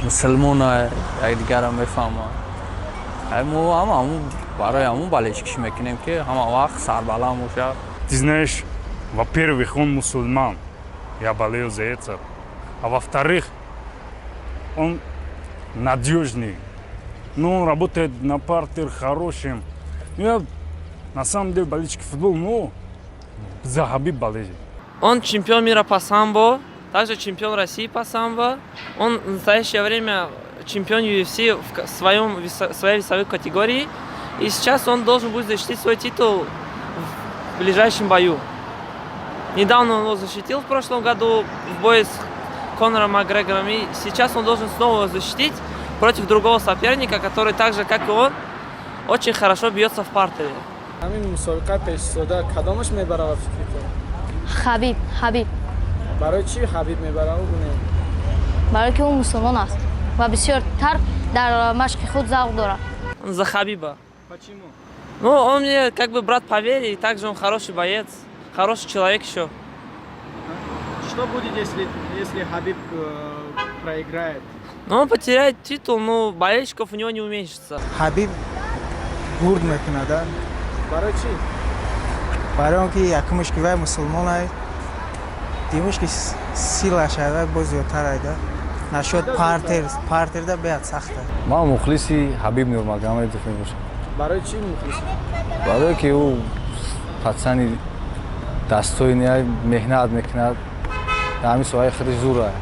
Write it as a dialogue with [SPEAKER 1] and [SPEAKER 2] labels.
[SPEAKER 1] مسلمون یک دیگر هم میفهمن همون برای همون بالشکش میکنیم که همه وقت سربالا موشه.
[SPEAKER 2] Ты знаешь, во-первых, он мусульман, я болел за это, а во-вторых, он надежный, он работает на партер хорошим. Я на самом деле болельщик футбола, но за Хабиб болею.
[SPEAKER 3] Он чемпион мира по самбо, также чемпион России по самбо. Он в настоящее время чемпион UFC в своей весовой категории. И сейчас он должен будет защитить свой титул в ближайшем бою. Недавно он его защитил в прошлом году в бое с Конором Макгрегором. И сейчас он должен снова его защитить против другого соперника, который так же, как и он, очень хорошо бьется в партере.
[SPEAKER 4] Хабиб.
[SPEAKER 5] برای چی حبیب میبره اون؟
[SPEAKER 4] برای که اون مسلمان است و بسیارتر در مشق خود ذوق دارد.
[SPEAKER 3] За Хабиба.
[SPEAKER 5] Почему?
[SPEAKER 3] Ну, он мне как бы брат по вере, и также он хороший боец, хороший человек еще.
[SPEAKER 5] Что будет, если Хабиб проиграет?
[SPEAKER 3] Но он потеряет титул, но болельщиков у него не уменьшится.
[SPEAKER 6] حبیب گرد میکنه در
[SPEAKER 5] برای چی؟
[SPEAKER 6] برای اینکه یکمش که وی مسلمان است دیمش که سیلش وی باز زیادتر است نشد پارتر ده بیاد سخته.
[SPEAKER 1] ما مخلصی حبیب نورمگامدی میباشم.
[SPEAKER 5] برای چی مخلصی؟
[SPEAKER 1] برای که او پسانی دستوی نیای مهنت میکند همین سوای خودش زور است.